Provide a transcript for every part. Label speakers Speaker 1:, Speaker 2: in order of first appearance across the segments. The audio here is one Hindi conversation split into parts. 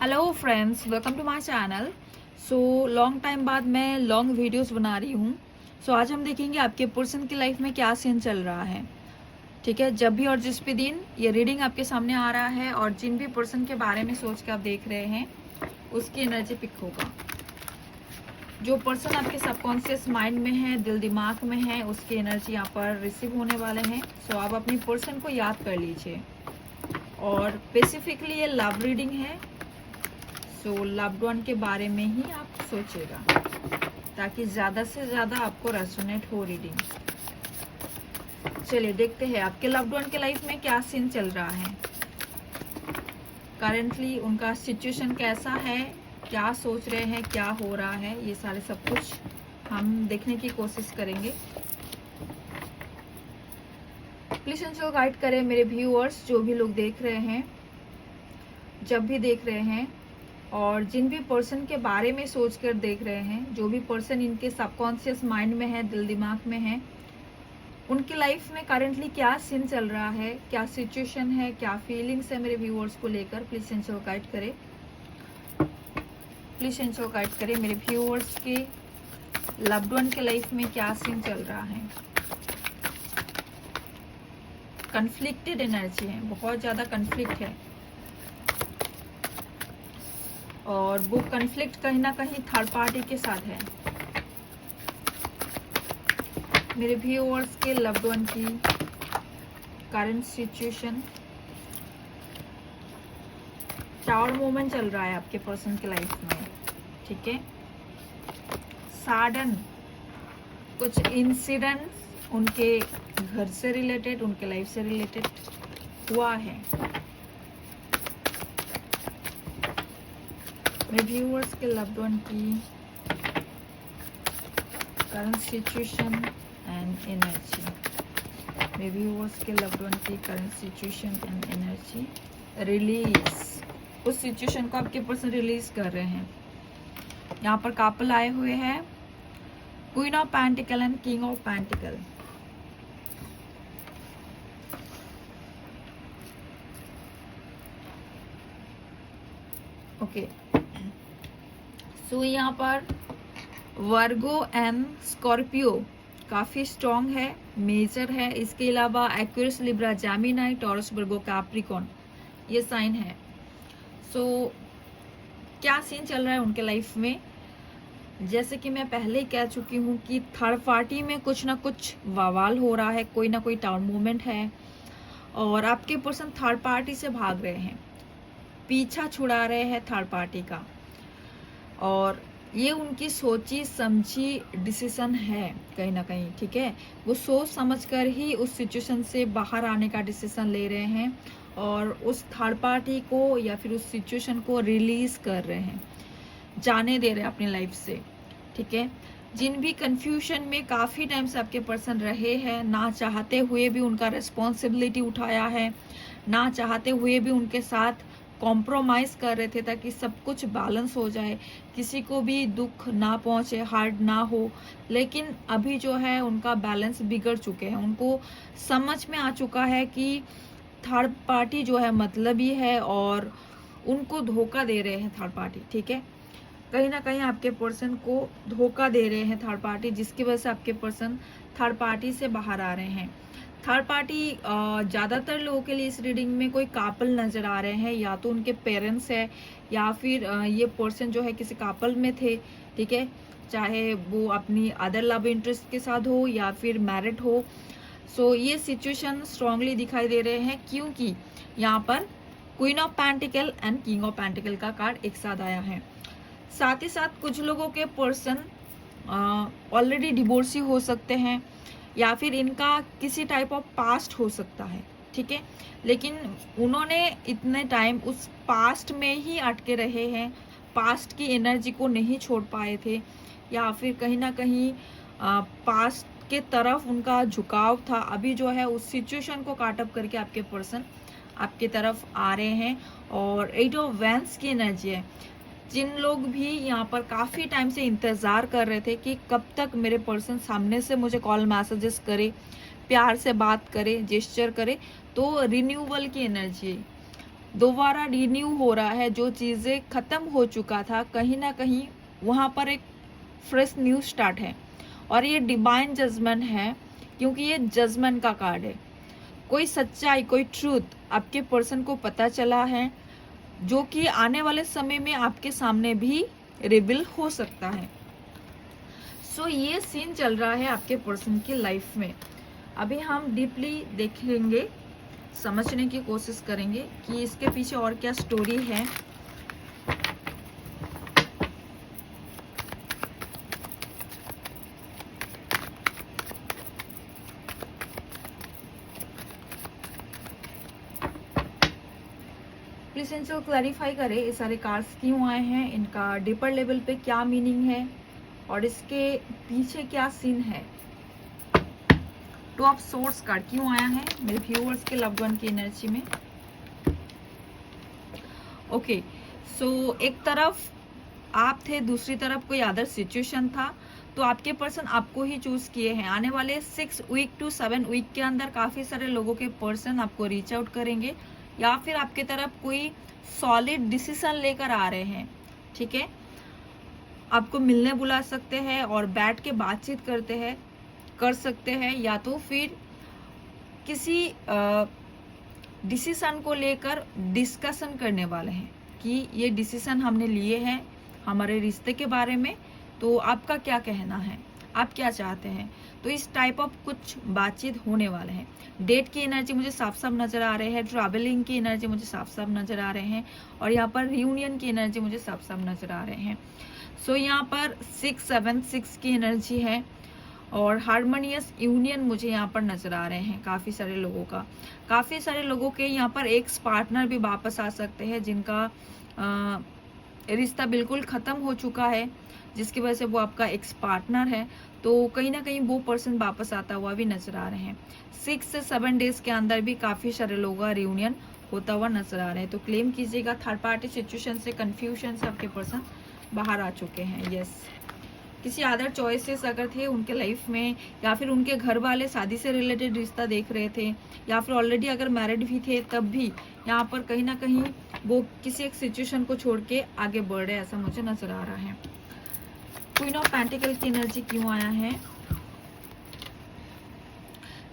Speaker 1: Hello friends, welcome to my channel. So long time बाद मैं लॉन्ग वीडियोस बना रही हूँ। सो आज हम देखेंगे आपके पर्सन की लाइफ में क्या सीन चल रहा है। ठीक है, जब भी और जिस भी दिन ये रीडिंग आपके सामने आ रहा है और जिन भी पर्सन के बारे में सोच के आप देख रहे हैं उसकी एनर्जी पिक होगा। जो पर्सन आपके सबकॉन्शियस माइंड में है, दिल दिमाग में है, उसकी एनर्जी यहाँ पर रिसीव होने वाले हैं। सो आप अपनी पर्सन को याद कर लीजिए और स्पेसिफिकली ये लव रीडिंग है। तो लव्ड वन के बारे में ही आप सोचेगा ताकि ज़्यादा से ज़्यादा आपको रेजोनेट हो रीडिंग। चलिए देखते हैं आपके लव्ड वन के लाइफ में क्या सीन चल रहा है, करेंटली उनका सिचुएशन कैसा है, क्या सोच रहे हैं, क्या हो रहा है, ये सारे सब कुछ हम देखने की कोशिश करेंगे। प्लीज इनको गाइड करें मेरे व्यूअर्स, जो भी लोग देख रहे हैं, जब भी देख रहे हैं और जिन भी पर्सन के बारे में सोच कर देख रहे हैं, जो भी पर्सन इनके सबकॉन्शियस माइंड में है, दिल दिमाग में है, उनकी लाइफ में करेंटली क्या सीन चल रहा है, क्या सिचुएशन है, क्या फीलिंग्स है मेरे व्यूअर्स को लेकर। प्लीज इनको गाइड करें, प्लीज इनको गाइड करें मेरे व्यूअर्स के लव्ड वन के लाइफ में क्या सीन चल रहा है। कन्फ्लिक्टेड एनर्जी है, बहुत ज्यादा कन्फ्लिक्ट है और वो कन्फ्लिक्ट कहीं ना कहीं थर्ड पार्टी के साथ है। मेरे व्यूअर्स के लव्ड वन की करंट सिचुएशन, टावर मूवमेंट चल रहा है आपके पर्सन की लाइफ में। ठीक है, सडन कुछ इंसिडेंट्स उनके घर से रिलेटेड, उनके लाइफ से रिलेटेड हुआ है। मेरे व्यूअर्स के लव्ड वन की करंट सिचुएशन एंड एनर्जी, मेरे व्यूअर्स के लव्ड वन की current situation and energy. Release, उस सिचुएशन को आपके पर्सन रिलीज कर रहे हैं। यहाँ पर कपल आए हुए हैं, queen of pentacle and king of pentacle. Okay, so यहाँ पर वर्गो एंड स्कॉर्पियो काफ़ी स्ट्रॉन्ग है, मेजर है। इसके अलावा Aquarius, Libra, Gemini, Taurus, Virgo, Capricorn ये साइन है। सो क्या सीन चल रहा है उनके लाइफ में, जैसे कि मैं पहले ही कह चुकी हूँ कि थर्ड पार्टी में कुछ ना कुछ बवाल हो रहा है, कोई ना कोई टाउन मूवमेंट है और आपके पर्सन थर्ड पार्टी से भाग रहे हैं, पीछा छुड़ा रहे हैं थर्ड पार्टी का। और ये उनकी सोची समझी डिसीजन है कहीं ना कहीं। ठीक है, वो सोच समझकर ही उस सिचुएशन से बाहर आने का डिसीजन ले रहे हैं और उस थर्ड पार्टी को या फिर उस सिचुएशन को रिलीज कर रहे हैं, जाने दे रहे हैं अपनी लाइफ से। ठीक है, जिन भी कंफ्यूजन में काफ़ी टाइम से आपके पर्सन रहे हैं, ना चाहते हुए भी उनका रिस्पॉन्सिबिलिटी उठाया है, ना चाहते हुए भी उनके साथ कॉम्प्रोमाइज़ कर रहे थे ताकि सब कुछ बैलेंस हो जाए, किसी को भी दुख ना पहुंचे, हार्ड ना हो। लेकिन अभी जो है उनका बैलेंस बिगड़ चुके हैं, उनको समझ में आ चुका है कि थर्ड पार्टी जो है मतलबी है और उनको धोखा दे रहे हैं थर्ड पार्टी। ठीक है, कहीं ना कहीं आपके पर्सन को धोखा दे रहे हैं थर्ड पार्टी, जिसकी वजह से आपके पर्सन थर्ड पार्टी से बाहर आ रहे हैं। थर्ड पार्टी ज़्यादातर लोगों के लिए इस रीडिंग में कोई कापल नज़र आ रहे हैं, या तो उनके पेरेंट्स है या फिर ये पर्सन जो है किसी कापल में थे। ठीक है, चाहे वो अपनी अदर लव इंटरेस्ट के साथ हो या फिर मैरिड हो। सो ये सिचुएशन स्ट्रांगली दिखाई दे रहे हैं क्योंकि यहाँ पर queen of pentacle and king of pentacle का कार्ड एक साथ आया है। साथ ही साथ कुछ लोगों के पर्सन ऑलरेडी डिवोर्सी हो सकते हैं या फिर इनका किसी टाइप ऑफ पास्ट हो सकता है। ठीक है, लेकिन उन्होंने इतने टाइम उस पास्ट में ही अटके रहे हैं, पास्ट की एनर्जी को नहीं छोड़ पाए थे, या फिर कहीं ना कहीं पास्ट के तरफ उनका झुकाव था। अभी जो है उस सिचुएशन को काटअप करके आपके पर्सन आपके तरफ आ रहे हैं और 8 ऑफ वैंड्स की एनर्जी है। जिन लोग भी यहाँ पर काफ़ी टाइम से इंतज़ार कर रहे थे कि कब तक मेरे पर्सन सामने से मुझे कॉल मैसेजेस करे, प्यार से बात करे, जेस्चर करे, तो रिन्यूअल की एनर्जी, दोबारा रिन्यू हो रहा है, जो चीज़ें ख़त्म हो चुका था कहीं ना कहीं वहाँ पर एक फ्रेश न्यू स्टार्ट है। और ये डिवाइन जजमेंट है, क्योंकि ये जजमेंट का कार्ड है। कोई सच्चाई, कोई ट्रूथ आपके पर्सन को पता चला है, जो कि आने वाले समय में आपके सामने भी रिवील हो सकता है। सो ये सीन चल रहा है आपके पर्सन की लाइफ में। अभी हम डीपली देखेंगे, समझने की कोशिश करेंगे कि इसके पीछे और क्या स्टोरी है। प्लीज इनको क्लैरिफाई करें, ये सारे कार्ड्स क्यों आए हैं, इनका डीपर लेवल पे क्या मीनिंग है और इसके पीछे क्या सीन है। टू ऑफ सोर्स कार्ड क्यों आया है मेरे व्यूअर्स के लव्ड वन की एनर्जी में। ओके, सो एक तरफ आप थे, दूसरी तरफ कोई अदर सिचुएशन था, तो आपके पर्सन आपको ही चूज किए हैं। आने वाले 6 वीक टू 7 वीक के अंदर काफी सारे लोगों के पर्सन आपको रीच आउट करेंगे, या फिर आपके तरफ कोई सॉलिड डिसीजन लेकर आ रहे हैं। ठीक है, आपको मिलने बुला सकते हैं और बैठ के बातचीत कर सकते हैं, या तो फिर किसी डिसीजन को लेकर डिस्कशन करने वाले हैं कि ये डिसीजन हमने लिए हैं हमारे रिश्ते के बारे में, तो आपका क्या कहना है, आप क्या चाहते हैं। तो इस टाइप ऑफ कुछ बातचीत होने वाले हैं। डेट की एनर्जी मुझे साफ साफ नजर आ रहे हैं, ट्रैवलिंग की एनर्जी मुझे साफ साफ नजर आ रहे हैं, और यहाँ पर रियूनियन की एनर्जी मुझे साफ साफ नजर आ रहे हैं। सो यहाँ पर 676 की एनर्जी है और हार्मोनियस यूनियन मुझे यहाँ पर नजर आ रहे हैं काफी सारे लोगों का। काफी सारे लोगों के यहाँ पर एक्स पार्टनर भी वापस आ सकते हैं, जिनका रिश्ता बिल्कुल खत्म हो चुका है, जिसकी वजह से वो आपका एक्स पार्टनर है, तो कहीं ना कहीं वो पर्सन वापस आता हुआ भी नजर आ रहे हैं। 6 से 7 डेज के अंदर भी काफी सारे लोगों का रियूनियन होता हुआ नजर आ रहे हैं। तो क्लेम कीजिएगा, थर्ड पार्टी सिचुएशन से, कंफ्यूजन से आपके पर्सन बाहर आ चुके हैं। यस, किसी अदर चॉइसेस अगर थे उनके लाइफ में, या फिर उनके घर वाले शादी से रिलेटेड रिश्ता देख रहे थे, या फिर ऑलरेडी अगर मैरिड भी थे, तब भी यहाँ पर कहीं ना कहीं वो किसी एक सिचुएशन को छोड़ के आगे बढ़ रहे, ऐसा मुझे नजर आ रहा है। क्वीन ऑफ पेंटिकल की एनर्जी क्यों आया है,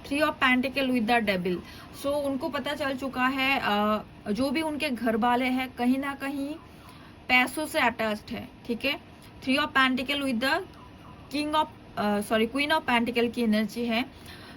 Speaker 1: 3 of pentacle with the devil. So उनको पता चल चुका है, जो भी उनके घर वाले हैं कहीं ना कहीं पैसों से अटैच्ड है। ठीक है, 3 of pentacle with the queen of pentacle की एनर्जी है,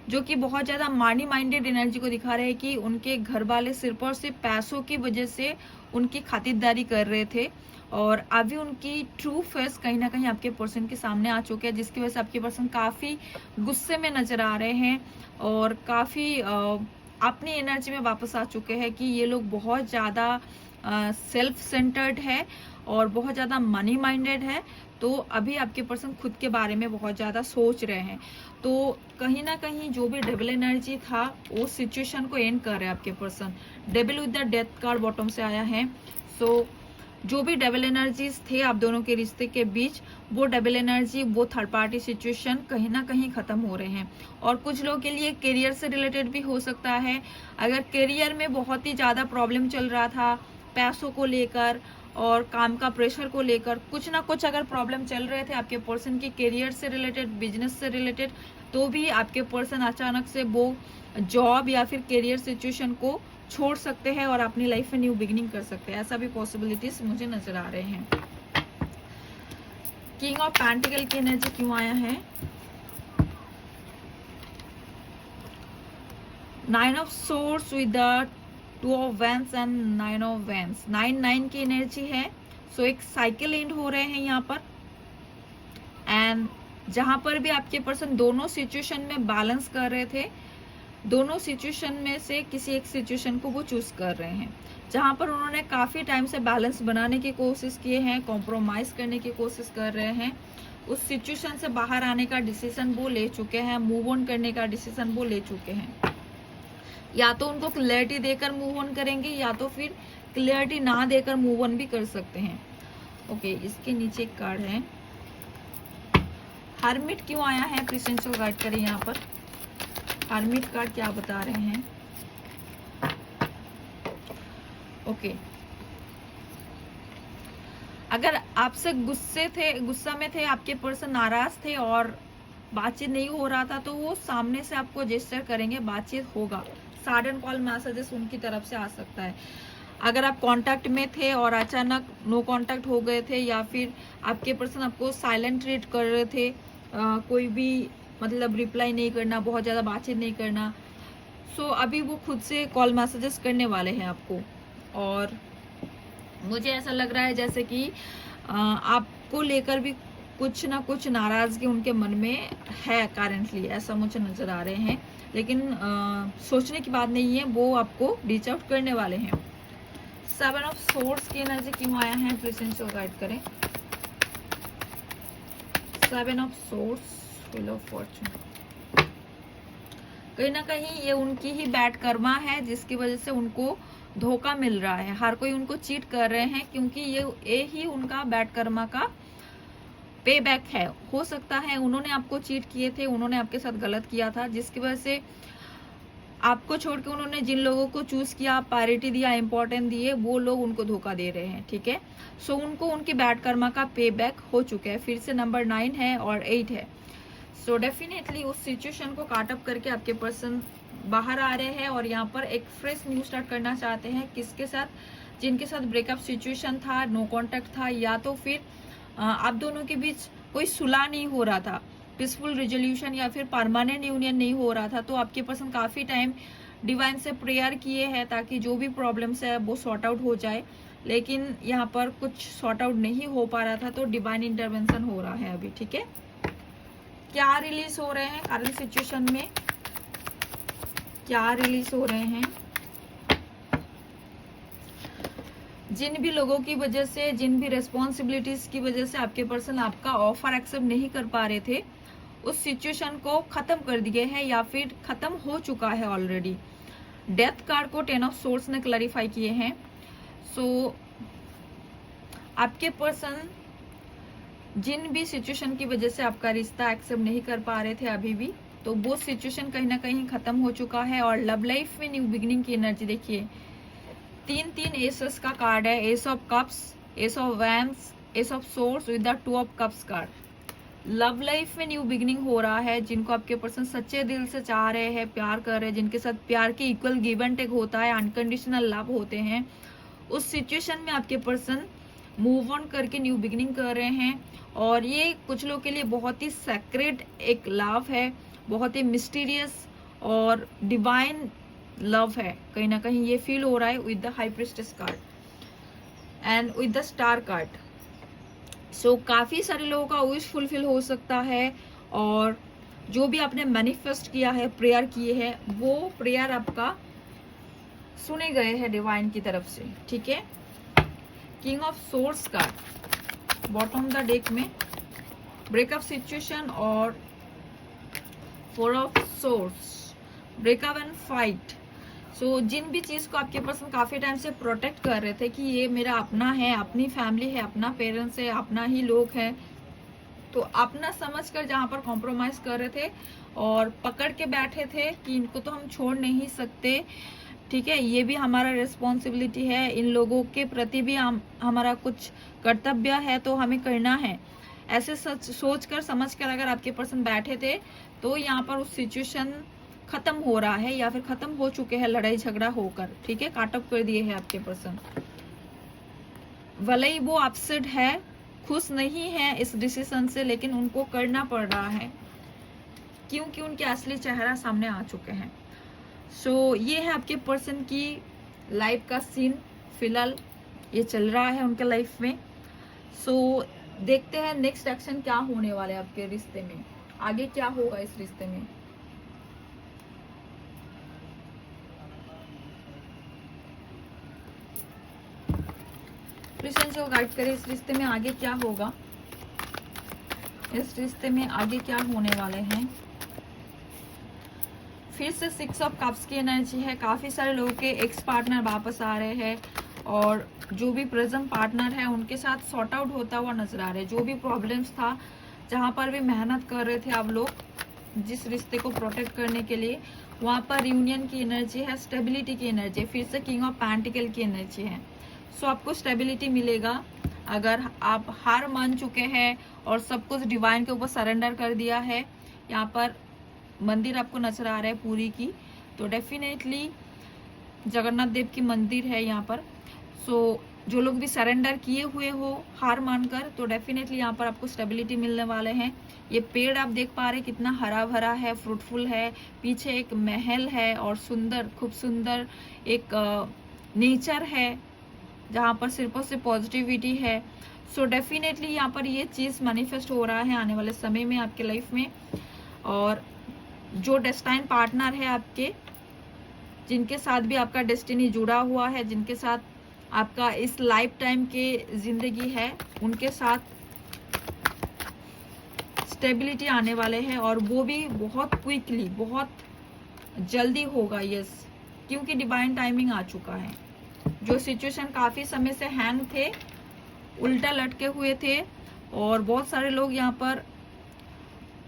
Speaker 1: जो कि बहुत ज्यादा मनी माइंडेड एनर्जी को दिखा रहे हैं कि उनके घर वाले सिर्फ और सिर्फ पैसों की वजह से उनकी खातिरदारी कर रहे थे, और अभी उनकी ट्रू फेस कहीं ना कहीं आपके पर्सन के सामने आ चुके हैं, जिसकी वजह से आपके पर्सन काफी गुस्से में नजर आ रहे हैं और काफी अपनी एनर्जी में वापस आ चुके हैं कि ये लोग बहुत ज्यादा सेल्फ सेंटर्ड है और बहुत ज़्यादा मनी माइंडेड है। तो अभी आपके पर्सन खुद के बारे में बहुत ज़्यादा सोच रहे हैं, तो कहीं ना कहीं जो भी डेविल एनर्जी था वो सिचुएशन को एंड कर रहे हैं आपके person. Devil with the death card bottom से आया है। सो जो भी डेविल एनर्जीज थे आप दोनों के रिश्ते के बीच, वो डेविल एनर्जी, वो थर्ड पार्टी सिचुएशन कहीं ना कहीं खत्म हो रहे हैं। और कुछ लोगों के लिए करियर से रिलेटेड भी हो सकता है। अगर करियर में बहुत ही ज़्यादा प्रॉब्लम चल रहा था, पैसों को लेकर और काम का प्रेशर को लेकर, कुछ ना कुछ अगर प्रॉब्लम चल रहे थे आपके पर्सन की करियर से रिलेटेड, बिजनेस से रिलेटेड, तो भी आपके पर्सन अचानक से वो जॉब या फिर करियर सिचुएशन को छोड़ सकते हैं और अपनी लाइफ में न्यू बिगिनिंग कर सकते हैं। ऐसा भी पॉसिबिलिटीज मुझे नजर आ रहे हैं। किंग ऑफ पेंटिकल की एनर्जी क्यों आया है, 9 of source with the 2 of vents and 9 of vents, 9 की एनर्जी है। सो एक साइकिल एंड हो रहे हैं यहाँ पर, एंड जहां पर भी आपके पर्सन दोनों सिचुएशन में बैलेंस कर रहे थे, दोनों सिचुएशन में से किसी एक सिचुएशन को वो चूज कर रहे हैं। जहां पर उन्होंने काफी टाइम से बैलेंस बनाने की कोशिश किए हैं, कॉम्प्रोमाइज करने की कोशिश कर रहे हैं, उस सिचुएशन से बाहर आने का डिसीजन वो ले चुके हैं, मूव ऑन करने का डिसीजन वो ले चुके हैं। या तो उनको क्लैरिटी देकर मूव ऑन करेंगे, या तो फिर क्लैरिटी ना देकर मूव ऑन भी कर सकते हैं। ओके, इसके नीचे एक कार्ड है, हर्मिट क्यों आया है, प्रेजेंशियल गाइड करें यहाँ पर। हर्मिट कार्ड क्या बता रहे हैं, ओके। अगर आपसे गुस्सा में थे, आपके पर्सन नाराज थे और बातचीत नहीं हो रहा था, तो वो सामने से आपको जेस्चर करेंगे, बातचीत होगा। सडन कॉल मैसेजेस उनकी तरफ से आ सकता है। अगर आप कांटेक्ट में थे और अचानक नो कांटेक्ट हो गए थे, या फिर आपके पर्सन आपको साइलेंट ट्रीट कर रहे थे, कोई भी मतलब रिप्लाई नहीं करना, बहुत ज़्यादा बातचीत नहीं करना, सो अभी वो खुद से कॉल मैसेजेस करने वाले हैं आपको। और मुझे ऐसा लग रहा है जैसे कि आपको लेकर भी कुछ ना कुछ नाराजगी उनके मन में है करेंटली, ऐसा मुझे नजर आ रहे हैं। लेकिन सोचने की बात नहीं है, वो आपको रीच आउट करने वाले हैं। 7 ऑफ सोर्ड्स की एनर्जी क्यों आया है, प्लीज इनको गाइड करें। 7 of swords, wheel of Fortune. कहीं ना कहीं ये उनकी ही बैड कर्मा है, जिसकी वजह से उनको धोखा मिल रहा है। हर कोई उनको चीट कर रहे हैं, क्योंकि ये ही उनका बैड कर्मा का पे बैक है। हो सकता है उन्होंने आपको चीट किए थे, उन्होंने आपके साथ गलत किया था, जिसकी वजह से आपको छोड़ के उन्होंने जिन लोगों को चूज किया, प्रायोरिटी दिया, इंपॉर्टेंट दिए, वो लोग उनको धोखा दे रहे हैं। ठीक है, सो उनको उनकी बैड कर्मा का पे बैक हो चुका है। फिर से नंबर 9 है और 8 है। सो डेफिनेटली उस सिचुएशन को काट अप करके आपके पर्सन बाहर आ रहे हैं और यहाँ पर एक फ्रेश न्यू स्टार्ट करना चाहते हैं। किसके साथ? जिनके साथ ब्रेकअप सिचुएशन था, नो कांटेक्ट था, या तो फिर आप दोनों के बीच कोई सुलह नहीं हो रहा था, पीसफुल रिजोल्यूशन या फिर परमानेंट यूनियन नहीं हो रहा था, तो आपके पर्सन काफी टाइम डिवाइन से प्रेयर किए हैं ताकि जो भी प्रॉब्लम्स है वो सॉर्ट आउट हो जाए। लेकिन यहाँ पर कुछ सॉर्ट आउट नहीं हो पा रहा था, तो डिवाइन इंटरवेंशन हो रहा है अभी। ठीक है, क्या रिलीज हो रहे हैं करंट सिचुएशन में, क्या रिलीज हो रहे हैं? जिन भी लोगों की वजह से, जिन भी रेस्पॉन्सिबिलिटीज की वजह से आपके पर्सन आपका ऑफर एक्सेप्ट नहीं कर पा रहे थे, उस सिचुएशन को खत्म कर दिए हैं या फिर खत्म हो चुका है ऑलरेडी। डेथ कार्ड को 10 ऑफ सोर्ड्स ने क्लैरिफाई किए हैं। सो आपके पर्सन जिन भी सिचुएशन की वजह से आपका रिश्ता एक्सेप्ट नहीं कर पा रहे थे अभी भी, तो वो सिचुएशन कहीं ना कहीं खत्म हो चुका है। और लव लाइफ में न्यू बिगिनिंग की एनर्जी देखिए, 3 एसेस का कार्ड है, S of cups, S of wands, S of swords with the 2 of cups card. Love life में न्यू बिगिनिंग हो रहा है। जिनको आपके पर्सन सच्चे दिल से चाह रहे हैं, प्यार कर रहे हैं, जिनके साथ प्यार के इक्वल गिव एंड टेक होता है, अनकंडीशनल लव होते हैं, उस सिचुएशन में आपके पर्सन मूव ऑन करके न्यू बिगिनिंग कर रहे हैं। और ये कुछ लोग के लिए बहुत ही सेक्रेट एक लव है, बहुत ही मिस्टीरियस और डिवाइन लव है। कहीं ना कहीं ये फील हो रहा है with the high priestess card and with the star card. So काफी सारे लोगों का विश फुलफिल हो सकता है, और जो भी आपने मैनिफेस्ट किया है, प्रेयर किए हैं, वो प्रेयर आपका सुने गए हैं डिवाइन की तरफ से। ठीक है, king of swords card bottom the deck में, ब्रेकअप सिचुएशन और 4 of swords, breakup and fight. So जिन भी चीज को आपके पर्सन काफी टाइम से प्रोटेक्ट कर रहे थे कि ये मेरा अपना है, अपनी फैमिली है, अपना पेरेंट्स है, अपना ही लोग है, तो अपना समझकर जहां पर कॉम्प्रोमाइज कर रहे थे और पकड़ के बैठे थे कि इनको तो हम छोड़ नहीं सकते। ठीक है, ये भी हमारा रिस्पॉन्सिबिलिटी है, इन लोगों के प्रति भी हमारा कुछ कर्तव्य है, तो हमें करना है। ऐसे सोच कर समझ कर अगर आपके पर्सन बैठे थे, तो यहाँ पर उस सिचुएशन खत्म हो रहा है या फिर खत्म हो चुके हैं लड़ाई झगड़ा होकर। ठीक है, काट अप कर दिए हैं आपके पर्सन। भले ही वो अपसेट है, खुश नहीं है इस डिसीजन से, लेकिन उनको करना पड़ रहा है क्योंकि उनके असली चेहरा सामने आ चुके हैं। सो ये है आपके पर्सन की लाइफ का सीन, फिलहाल ये चल रहा है उनके लाइफ में। सो देखते हैं नेक्स्ट एक्शन क्या होने वाले है आपके रिश्ते में, आगे क्या होगा इस रिश्ते में। कृष्ण को गाइड करे, इस रिश्ते में आगे क्या होगा, इस रिश्ते में आगे क्या होने वाले हैं। फिर से 6 ऑफ कप्स की एनर्जी है। काफी सारे लोगों के एक्स पार्टनर वापस आ रहे हैं और जो भी प्रेजेंट पार्टनर है उनके साथ सॉर्ट आउट होता हुआ नजर आ रहा है। जो भी प्रॉब्लम्स था, जहां पर भी मेहनत कर रहे थे आप लोग जिस रिश्ते को प्रोटेक्ट करने के लिए, वहाँ पर यूनियन की एनर्जी है, स्टेबिलिटी की एनर्जी है, फिर से किंग ऑफ पेंटिकल की एनर्जी है। सो आपको स्टेबिलिटी मिलेगा अगर आप हार मान चुके हैं और सब कुछ डिवाइन के ऊपर सरेंडर कर दिया है। यहाँ पर मंदिर आपको नजर आ रहा है पूरी की, तो डेफिनेटली जगन्नाथ देव की मंदिर है यहाँ पर। सो जो लोग भी सरेंडर किए हुए हो हार मानकर, तो डेफिनेटली यहाँ पर आपको स्टेबिलिटी मिलने वाले हैं। ये पेड़ आप देख पा रहे हैं कितना हरा भरा है, फ्रूटफुल है, पीछे एक महल है और सुंदर खूब सुंदर एक नेचर है जहाँ पर सिर्फ और सिर्फ पॉजिटिविटी है। सो डेफिनेटली यहाँ पर ये चीज मैनिफेस्ट हो रहा है आने वाले समय में आपके लाइफ में। और जो डेस्टाइन पार्टनर है आपके, जिनके साथ भी आपका डेस्टिनी जुड़ा हुआ है, जिनके साथ आपका इस लाइफ टाइम के जिंदगी है, उनके साथ स्टेबिलिटी आने वाले हैं और वो भी बहुत क्विकली, बहुत जल्दी होगा। यस, क्योंकि डिवाइन टाइमिंग आ चुका है। जो सिचुएशन काफी समय से हैंग थे, उल्टा लटके हुए थे और बहुत सारे लोग यहाँ पर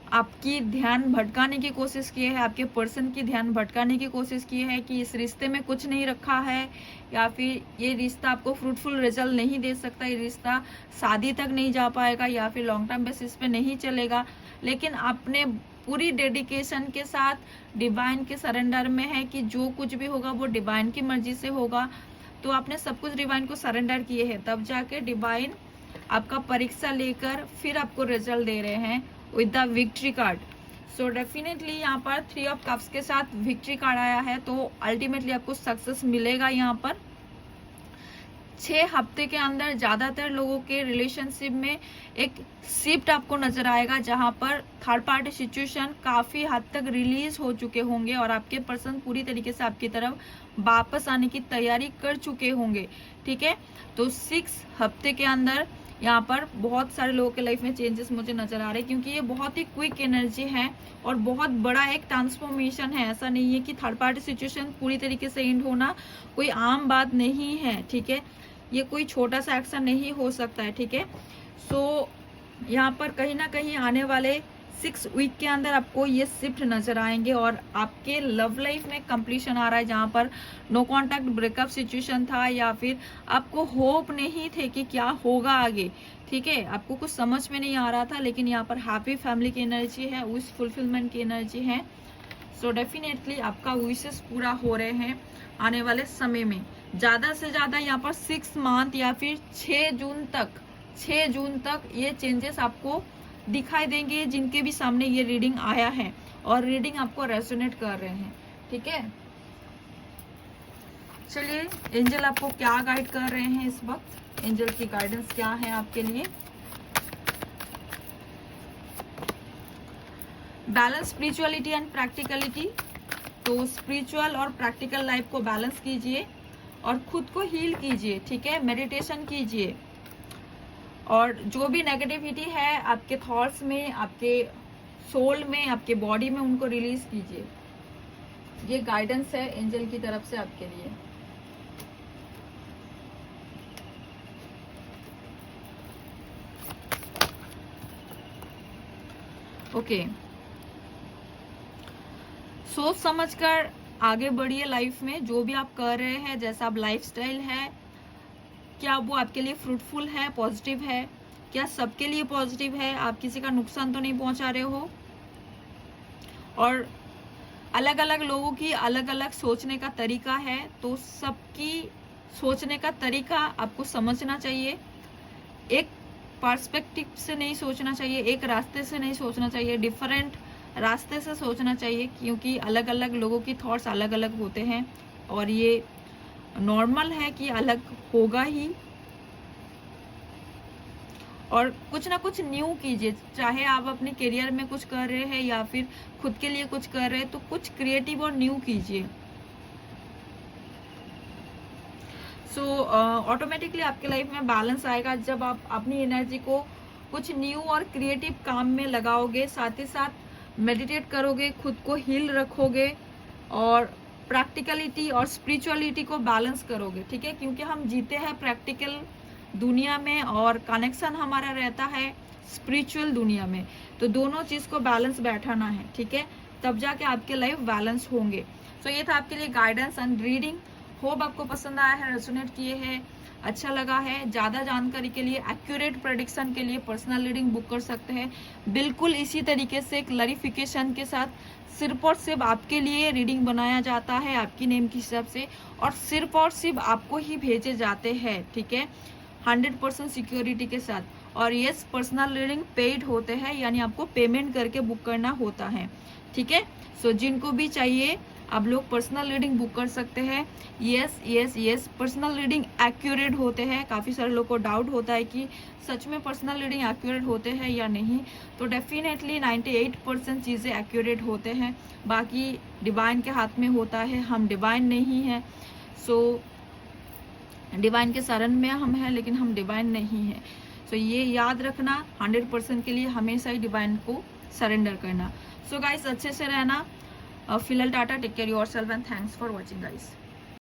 Speaker 1: आपकी ध्यान भटकाने की कोशिश किए है, आपके पर्सन की ध्यान भटकाने की कोशिश की है कि इस रिश्ते में कुछ नहीं रखा है, या फिर ये रिश्ता आपको फ्रूटफुल रिजल्ट नहीं दे सकता, ये रिश्ता शादी तक नहीं जा पाएगा, या फिर लॉन्ग टर्म बेसिस पे नहीं चलेगा। लेकिन आपने पूरी डेडिकेशन के साथ डिवाइन के सरेंडर में है कि जो कुछ भी होगा वो डिवाइन की मर्जी से होगा। तो आपने सब कुछ डिवाइन को सरेंडर किए हैं, तब जाके डिवाइन आपका परीक्षा लेकर फिर आपको रिजल्ट दे रहे हैं with the victory card. So definitely यहाँ पर 3 ऑफ कप्स के साथ विक्ट्री कार्ड आया है, तो अल्टीमेटली आपको सक्सेस मिलेगा। यहाँ पर 6 हफ्ते के अंदर ज्यादातर लोगों के रिलेशनशिप में एक शिफ्ट आपको नजर आएगा, जहां पर थर्ड पार्टी सिचुएशन काफी हद तक रिलीज हो चुके होंगे और आपके पर्सन पूरी तरीके से आपकी तरफ वापस आने की तैयारी कर चुके होंगे। ठीक है, तो 6 हफ्ते के अंदर यहाँ पर बहुत सारे लोगों के लाइफ में चेंजेस मुझे नजर आ रहे हैं, क्योंकि ये बहुत ही क्विक एनर्जी है और बहुत बड़ा एक ट्रांसफॉर्मेशन है। ऐसा नहीं है कि थर्ड पार्टी सिचुएशन पूरी तरीके से एंड होना कोई आम बात नहीं है। ठीक है, ये कोई छोटा सा एक्शन नहीं हो सकता है। ठीक है, सो यहाँ पर कहीं ना कहीं आने वाले 6 वीक के अंदर आपको ये शिफ्ट नजर आएंगे और आपके लव लाइफ में कंप्लीशन आ रहा है, जहाँ पर नो कांटेक्ट ब्रेकअप सिचुएशन था, या फिर आपको होप नहीं थे कि क्या होगा आगे। ठीक है, आपको कुछ समझ में नहीं आ रहा था, लेकिन यहाँ पर हैप्पी फैमिली की एनर्जी है, विश फुलफिलमेंट की एनर्जी है। सो डेफिनेटली आपका विशेस पूरा हो रहे हैं आने वाले समय में। ज्यादा से ज्यादा यहाँ पर 6 मंथ या फिर 6 जून तक ये चेंजेस आपको दिखाई देंगे, जिनके भी सामने ये रीडिंग आया है और रीडिंग आपको रेजोनेट कर रहे हैं। ठीक है, चलिए एंजल आपको क्या गाइड कर रहे हैं इस वक्त, एंजल की गाइडेंस क्या है आपके लिए। Balance spirituality and practicality. तो स्पिरिचुअल और प्रैक्टिकल लाइफ को बैलेंस कीजिए और खुद को हील कीजिए। ठीक है, मेडिटेशन कीजिए और जो भी नेगेटिविटी है आपके थॉट्स में, आपके सोल में, आपके बॉडी में, उनको रिलीज कीजिए। ये गाइडेंस है एंजल की तरफ से आपके लिए। ओके, सोच समझकर आगे बढ़िए लाइफ में। जो भी आप कर रहे हैं, जैसा आप लाइफस्टाइल है, क्या वो आपके लिए फ्रूटफुल है, पॉजिटिव है, क्या सबके लिए पॉजिटिव है, आप किसी का नुकसान तो नहीं पहुंचा रहे हो। और अलग अलग लोगों की अलग अलग सोचने का तरीका है, तो सबकी सोचने का तरीका आपको समझना चाहिए। एक पर्सपेक्टिव से नहीं सोचना चाहिए, एक रास्ते से नहीं सोचना चाहिए, डिफरेंट रास्ते से सोचना चाहिए, क्योंकि अलग अलग लोगों की थॉट्स अलग अलग होते हैं और ये नॉर्मल है कि अलग होगा ही। और कुछ ना कुछ न्यू कीजिए, चाहे आप अपने करियर में कुछ कर रहे हैं या फिर खुद के लिए कुछ कर रहे हैं, तो कुछ क्रिएटिव और न्यू कीजिए। सो ऑटोमेटिकली आपके लाइफ में बैलेंस आएगा जब आप अपनी एनर्जी को कुछ न्यू और क्रिएटिव काम में लगाओगे, साथ ही साथ मेडिटेट करोगे, खुद को हील रखोगे और प्रैक्टिकलिटी और स्पिरिचुअलिटी को बैलेंस करोगे। ठीक है, क्योंकि हम जीते हैं प्रैक्टिकल दुनिया में और कनेक्शन हमारा रहता है स्पिरिचुअल दुनिया में, तो दोनों चीज को बैलेंस बैठाना है। ठीक है, तब जाके आपके लाइफ बैलेंस होंगे। सो ये था आपके लिए गाइडेंस एंड रीडिंग। होप आपको पसंद आया है, रेजोनेट किए हैं, अच्छा लगा है। ज़्यादा जानकारी के लिए, एक्यूरेट प्रेडिक्शन के लिए पर्सनल रीडिंग बुक कर सकते हैं। बिल्कुल इसी तरीके से क्लैरिफिकेशन के साथ सिर्फ और सिर्फ आपके लिए रीडिंग बनाया जाता है, आपकी नेम के हिसाब से, और सिर्फ आपको ही भेजे जाते हैं, ठीक है, 100% सिक्योरिटी के साथ। और यस, पर्सनल रीडिंग पेड होते हैं, यानी आपको पेमेंट करके बुक करना होता है, ठीक है। सो जिनको भी चाहिए आप लोग पर्सनल रीडिंग बुक कर सकते हैं। Yes yes yes, personal reading accurate होते हैं। काफ़ी सारे लोग को डाउट होता है कि सच में पर्सनल रीडिंग एक्यूरेट होते हैं या नहीं, तो डेफिनेटली 98% चीज़ें एक्यूरेट होते हैं। बाकी डिवाइन के हाथ में होता है, हम डिवाइन नहीं हैं। सो डिवाइन के शरण में हम हैं, लेकिन हम डिवाइन नहीं हैं। सो ये याद रखना, 100% के लिए हमेशा ही डिवाइन को सरेंडर करना। सो गाइस, अच्छे से रहना। फिलहाल tata, take care yourself and thanks for watching guys.